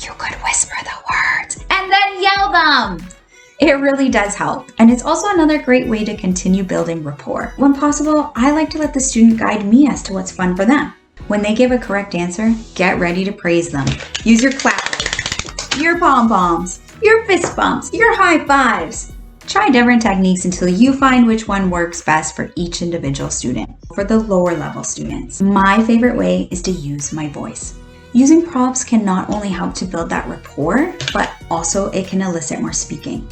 You could whisper the words and then yell them. It really does help, and it's also another great way to continue building rapport. When possible, I like to let the student guide me as to what's fun for them. When they give a correct answer, get ready to praise them. Use your claps, your pom-poms, your fist bumps, your high fives. Try different techniques until you find which one works best for each individual student. For the lower level students, my favorite way is to use my voice. Using prompts can not only help to build that rapport, but also it can elicit more speaking.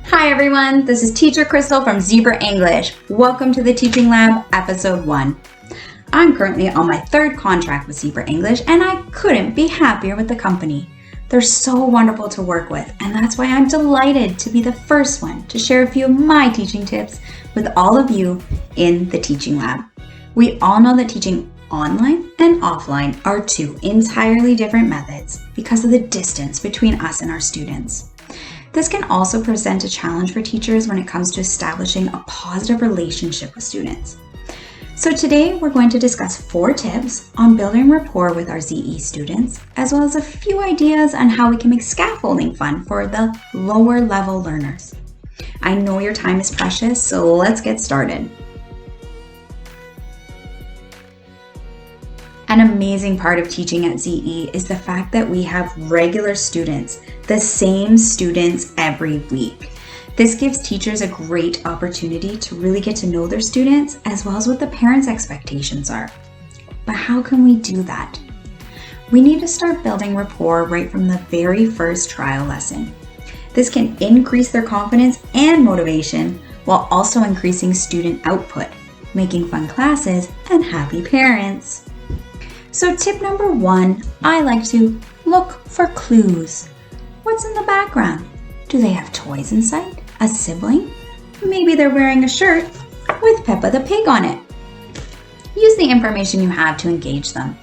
Hi everyone, this is Teacher Crystal from Zebra English. Welcome to the Teaching Lab, Episode 1. I'm currently on my third contract with Zebra English, and I couldn't be happier with the company. They're so wonderful to work with, and that's why I'm delighted to be the first one to share a few of my teaching tips with all of you in the Teaching Lab. We all know that teaching online and offline are two entirely different methods because of the distance between us and our students. This can also present a challenge for teachers when it comes to establishing a positive relationship with students. So today we're going to discuss 4 tips on building rapport with our ZE students, as well as a few ideas on how we can make scaffolding fun for the lower level learners. I know your time is precious, so let's get started. An amazing part of teaching at ZE is the fact that we have regular students, the same students every week. This gives teachers a great opportunity to really get to know their students as well as what the parents' expectations are. But how can we do that? We need to start building rapport right from the very first trial lesson. This can increase their confidence and motivation while also increasing student output, making fun classes and happy parents. So tip number 1, I like to look for clues. What's in the background? Do they have toys in sight? A sibling? Maybe they're wearing a shirt with Peppa the Pig on it. Use the information you have to engage them.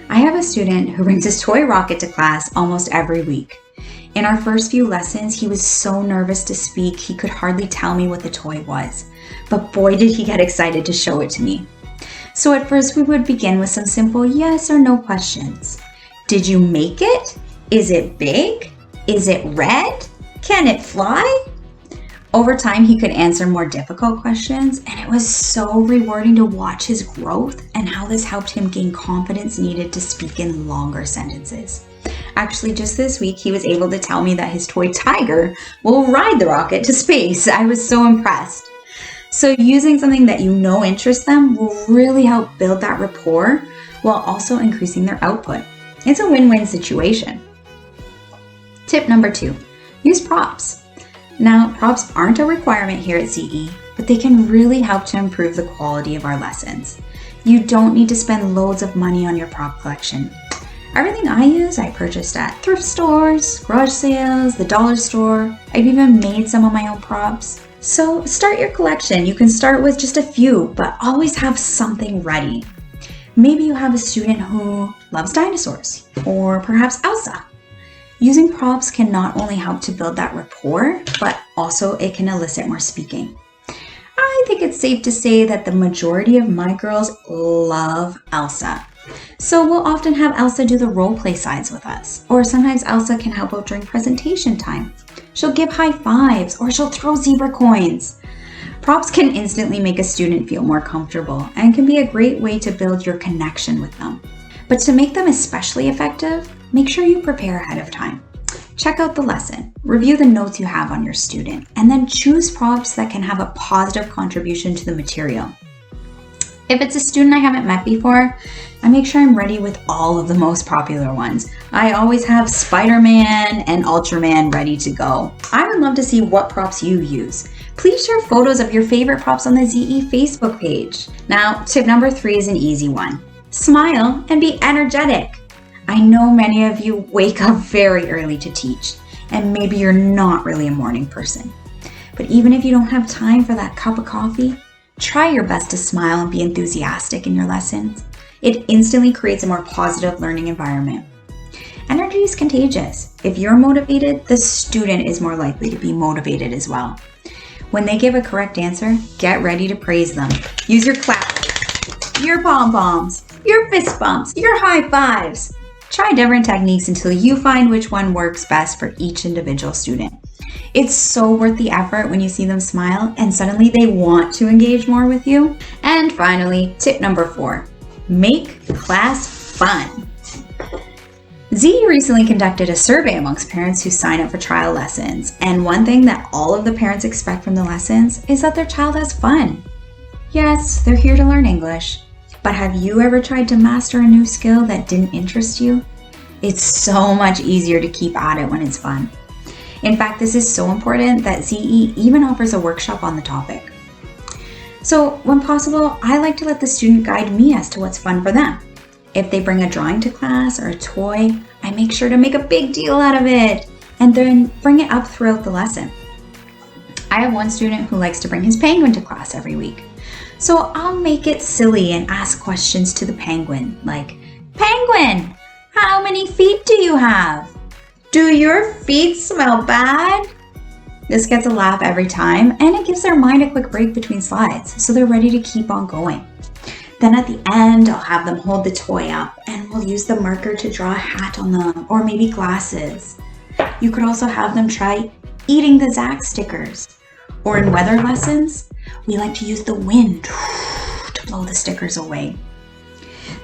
I have a student who brings his toy rocket to class almost every week. In our first few lessons, he was so nervous to speak he could hardly tell me what the toy was. But boy did he get excited to show it to me. So at first we would begin with some simple yes or no questions. Did you make it? Is it big? Is it red? Can it fly? Over time he could answer more difficult questions, and it was so rewarding to watch his growth and how this helped him gain confidence needed to speak in longer sentences. Actually, just this week he was able to tell me that his toy tiger will ride the rocket to space. I was so impressed. So using something that you know interests them will really help build that rapport while also increasing their output. It's a win-win situation. Tip number 2, use props. Now, props aren't a requirement here at ZE, but they can really help to improve the quality of our lessons. You don't need to spend loads of money on your prop collection. Everything I use, I purchased at thrift stores, garage sales, the dollar store. I've even made some of my own props. So start your collection. You can start with just a few, but always have something ready. Maybe you have a student who loves dinosaurs, or perhaps Elsa. Using props can not only help to build that rapport, but also it can elicit more speaking. I think it's safe to say that the majority of my girls love Elsa. So we'll often have Elsa do the role play sides with us, or sometimes Elsa can help out during presentation time. She'll give high fives, or she'll throw zebra coins. Props can instantly make a student feel more comfortable and can be a great way to build your connection with them. But to make them especially effective, make sure you prepare ahead of time. Check out the lesson, review the notes you have on your student, and then choose props that can have a positive contribution to the material. If it's a student I haven't met before, I make sure I'm ready with all of the most popular ones. I always have Spider-Man and Ultraman ready to go. I would love to see what props you use. Please share photos of your favorite props on the ZE Facebook page. Now, tip number 3 is an easy one. Smile and be energetic. I know many of you wake up very early to teach, and maybe you're not really a morning person. But even if you don't have time for that cup of coffee, try your best to smile and be enthusiastic in your lessons. It instantly creates a more positive learning environment. Energy is contagious. If you're motivated, the student is more likely to be motivated as well. When they give a correct answer, get ready to praise them. Use your claps, your pom-poms, your fist bumps, your high fives. Try different techniques until you find which one works best for each individual student. It's so worth the effort when you see them smile and suddenly they want to engage more with you. And finally, tip number 4, make class fun. ZE recently conducted a survey amongst parents who sign up for trial lessons, and one thing that all of the parents expect from the lessons is that their child has fun. Yes, they're here to learn English, but have you ever tried to master a new skill that didn't interest you? It's so much easier to keep at it when it's fun. In fact, this is so important that ZE even offers a workshop on the topic. So when possible, I like to let the student guide me as to what's fun for them. If they bring a drawing to class or a toy, I make sure to make a big deal out of it and then bring it up throughout the lesson. I have one student who likes to bring his penguin to class every week. So I'll make it silly and ask questions to the penguin like, "Penguin, how many feet do you have? Do your feet smell bad?" This gets a laugh every time and it gives their mind a quick break between slides so they're ready to keep on going. Then at the end, I'll have them hold the toy up and we'll use the marker to draw a hat on them or maybe glasses. You could also have them try eating the Zach stickers. Or in weather lessons, we like to use the wind to blow the stickers away.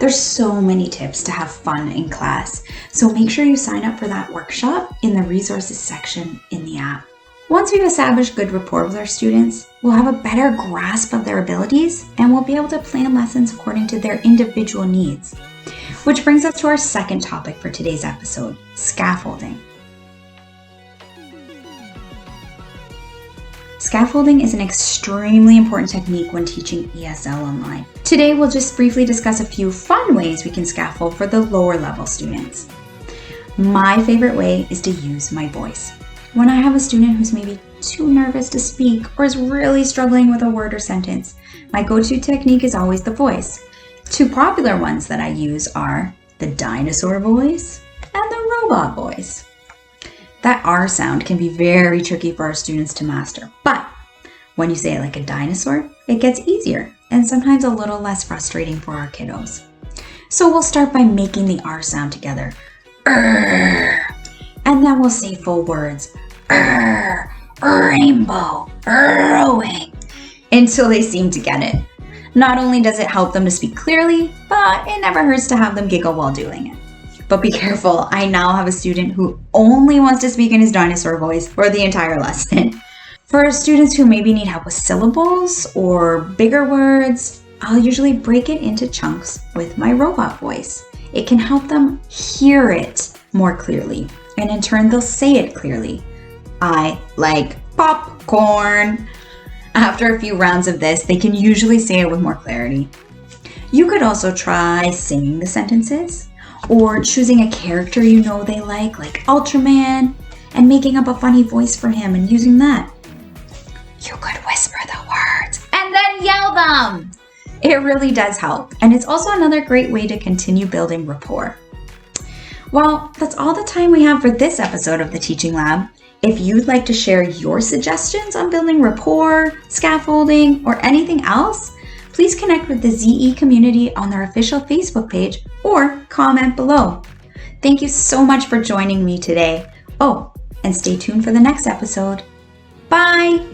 There's so many tips to have fun in class, so make sure you sign up for that workshop in the resources section in the app. Once we've established good rapport with our students, we'll have a better grasp of their abilities and we'll be able to plan lessons according to their individual needs. Which brings us to our second topic for today's episode, scaffolding. Scaffolding is an extremely important technique when teaching ESL online. Today, we'll just briefly discuss a few fun ways we can scaffold for the lower level students. My favorite way is to use my voice. When I have a student who's maybe too nervous to speak or is really struggling with a word or sentence, my go-to technique is always the voice. Two popular ones that I use are the dinosaur voice and the robot voice. That R sound can be very tricky for our students to master, but when you say it like a dinosaur, it gets easier and sometimes a little less frustrating for our kiddos. So we'll start by making the R sound together. And then we'll say full words. Rainbow, rowing, until they seem to get it. Not only does it help them to speak clearly, but it never hurts to have them giggle while doing it. But be careful, I now have a student who only wants to speak in his dinosaur voice for the entire lesson. For students who maybe need help with syllables or bigger words, I'll usually break it into chunks with my robot voice. It can help them hear it more clearly, and in turn they'll say it clearly. I like popcorn. After a few rounds of this, they can usually say it with more clarity. You could also try singing the sentences or choosing a character you know they like Ultraman, and making up a funny voice for him and using that. You could whisper the words and then yell them. It really does help, and it's also another great way to continue building rapport. Well, that's all the time we have for this episode of the Teaching Lab. If you'd like to share your suggestions on building rapport, scaffolding, or anything else, please connect with the ZE community on their official Facebook page or comment below. Thank you so much for joining me today. Oh, and stay tuned for the next episode. Bye!